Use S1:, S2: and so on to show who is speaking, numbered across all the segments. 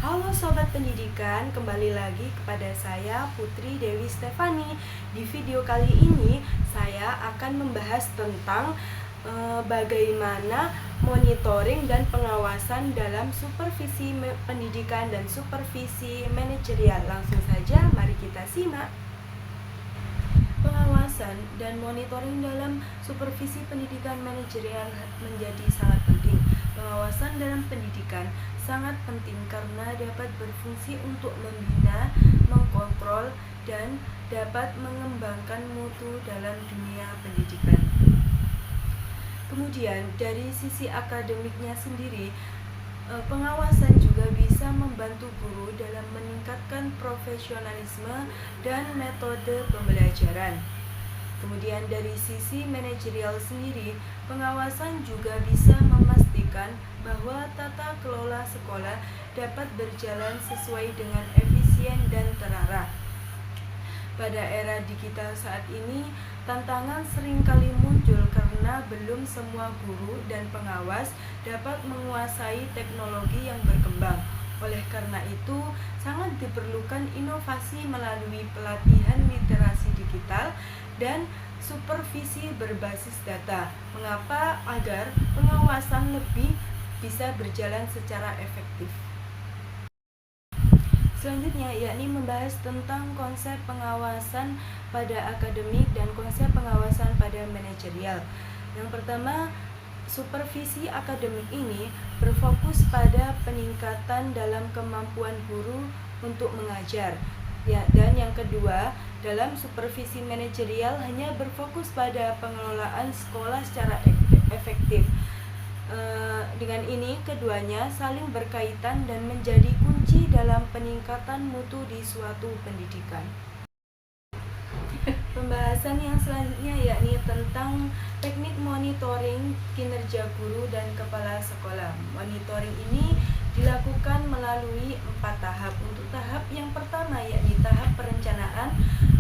S1: Halo Sobat Pendidikan, kembali lagi kepada saya Putri Dewi Stefani. Di video kali ini saya akan membahas tentang bagaimana monitoring dan pengawasan dalam supervisi pendidikan dan supervisi manajerial. Langsung saja mari kita simak. Pengawasan dan monitoring dalam supervisi pendidikan manajerial menjadi sangat penting. Pengawasan dalam pendidikan sangat penting karena dapat berfungsi untuk membina, mengkontrol, dan dapat mengembangkan mutu dalam dunia pendidikan. Kemudian dari sisi akademiknya sendiri, pengawasan juga bisa membantu guru dalam meningkatkan profesionalisme dan metode pembelajaran. Kemudian dari sisi manajerial sendiri, pengawasan juga bisa memastikan bahwa tata kelola sekolah dapat berjalan sesuai dengan efisien dan terarah. Pada era digital saat ini, tantangan seringkali muncul karena belum semua guru dan pengawas dapat menguasai teknologi yang berkembang. Oleh karena itu, sangat diperlukan inovasi melalui pelatihan literasi digital dan supervisi berbasis data. Mengapa? Agar pengawasan lebih bisa berjalan secara efektif. Selanjutnya yakni membahas tentang konsep pengawasan pada akademik dan konsep pengawasan pada manajerial. Yang pertama, supervisi akademik ini berfokus pada peningkatan dalam kemampuan guru untuk mengajar. Dan yang kedua, dalam supervisi manajerial hanya berfokus pada pengelolaan sekolah secara efektif. Dengan ini, keduanya saling berkaitan dan menjadi kunci dalam peningkatan mutu di suatu pendidikan. Pembahasan yang selanjutnya yakni tentang teknik monitoring kinerja guru dan kepala sekolah. Monitoring ini dilakukan melalui 4 tahap. Untuk tahap yang pertama yakni tahap perencanaan,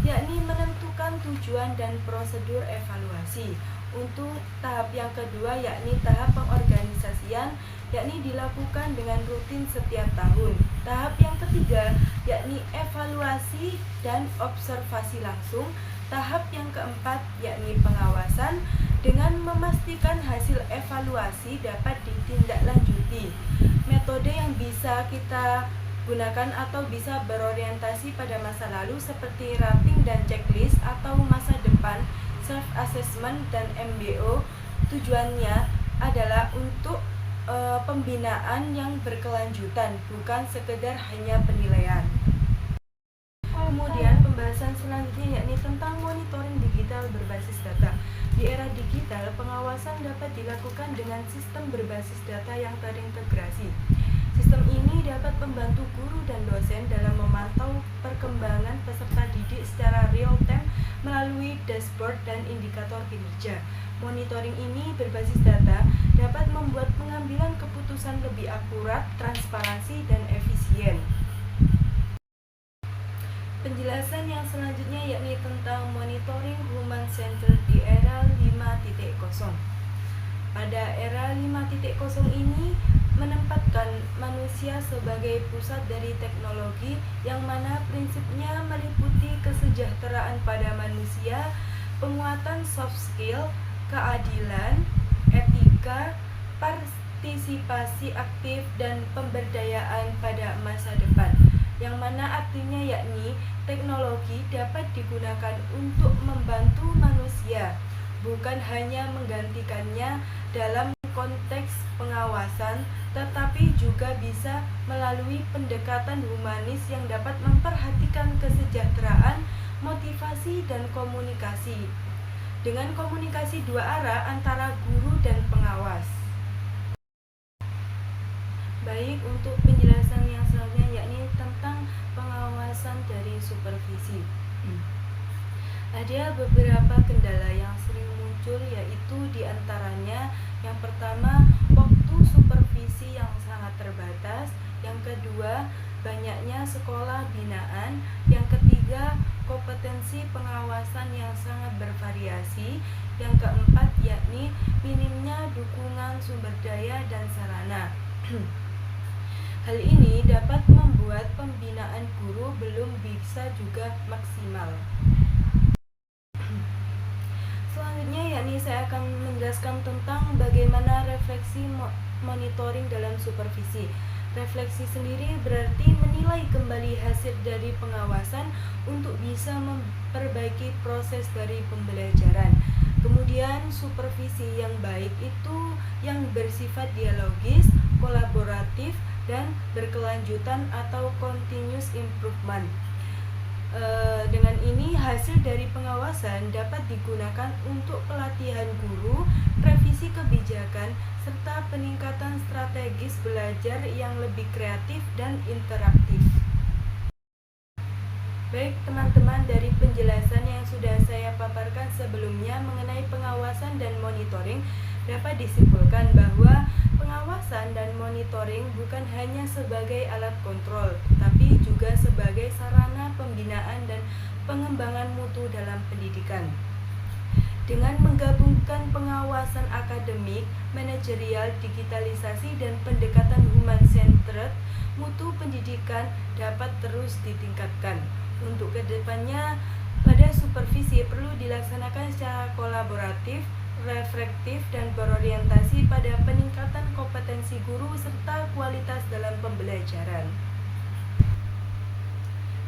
S1: yakni menentukan tujuan dan prosedur evaluasi. Untuk tahap yang kedua yakni tahap pengorganisasian, yakni dilakukan dengan rutin setiap tahun. Tahap yang ketiga yakni evaluasi dan observasi langsung. Tahap yang keempat yakni pengawasan dengan memastikan hasil evaluasi dapat ditindaklanjuti. Metode yang bisa kita gunakan atau bisa berorientasi pada masa lalu seperti rating dan checklist atau masa depan, self-assessment dan MBO. Tujuannya adalah untuk pembinaan yang berkelanjutan, bukan sekedar hanya penilaian. Kemudian pembahasan selanjutnya yakni tentang monitoring digital berbasis data. Di era digital, pengawasan dapat dilakukan dengan sistem berbasis data yang terintegrasi. Sistem ini dapat membantu guru dan dosen dalam memantau perkembangan peserta didik secara real time melalui dashboard dan indikator kinerja. Monitoring ini berbasis data dapat membuat pengambilan keputusan lebih akurat, transparansi, dan efisien. Penjelasan yang selanjutnya yakni tentang monitoring human center di era 5.0. Pada era 5.0 ini menempatkan manusia sebagai pusat dari teknologi yang mana prinsipnya meliputi kesejahteraan pada manusia, penguatan soft skill, keadilan, etika, partisipasi aktif, dan pemberdayaan pada masa depan. Yang mana artinya yakni teknologi dapat digunakan untuk membantu manusia, bukan hanya menggantikannya dalam konteks pengawasan, tetapi juga bisa melalui pendekatan humanis yang dapat memperhatikan kesejahteraan, motivasi, dan komunikasi. Dengan komunikasi dua arah antara guru dan pengawas. Baik, untuk penjelasan yang selanjutnya yakni tentang pengawasan dari supervisi. Ada beberapa kendala yang sering muncul, yaitu diantaranya yang pertama, waktu supervisi yang sangat terbatas. Yang kedua, banyaknya sekolah binaan. Yang ketiga, kompetensi pengawasan yang sangat bervariasi. Yang keempat, yakni minimnya dukungan sumber daya dan sarana. Hal ini dapat dapat membuat pembinaan guru belum bisa juga maksimal. Selanjutnya yakni saya akan menjelaskan tentang bagaimana refleksi monitoring dalam supervisi. Refleksi sendiri berarti menilai kembali hasil dari pengawasan untuk bisa memperbaiki proses dari pembelajaran. Kemudian supervisi yang baik itu yang bersifat dialogis, kolaboratif, dan berkelanjutan atau continuous improvement. Dengan ini hasil dari pengawasan dapat digunakan untuk pelatihan guru, revisi kebijakan, serta peningkatan strategis belajar yang lebih kreatif dan interaktif. Baik teman-teman, dari penjelasan yang sudah saya paparkan sebelumnya mengenai pengawasan dan monitoring, dapat disimpulkan bahwa pengawasan dan monitoring bukan hanya sebagai alat kontrol, tapi juga sebagai sarana pembinaan dan pengembangan mutu dalam pendidikan. Dengan menggabungkan pengawasan akademik, manajerial, digitalisasi, dan pendekatan human-centered, mutu pendidikan dapat terus ditingkatkan. Untuk kedepannya, pada supervisi perlu dilaksanakan secara kolaboratif, reflektif, dan berorientasi pada peningkatan kompetensi guru serta kualitas dalam pembelajaran.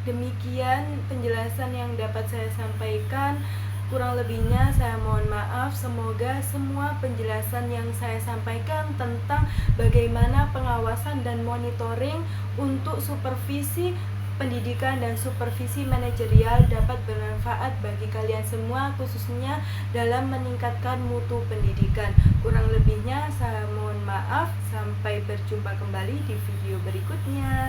S1: Demikian penjelasan yang dapat saya sampaikan. Kurang lebihnya saya mohon maaf. Semoga semua penjelasan yang saya sampaikan tentang bagaimana pengawasan dan monitoring untuk supervisi pendidikan dan supervisi manajerial dapat bermanfaat bagi kalian semua, khususnya dalam meningkatkan mutu pendidikan. Kurang lebihnya saya mohon maaf. Sampai berjumpa kembali di video berikutnya.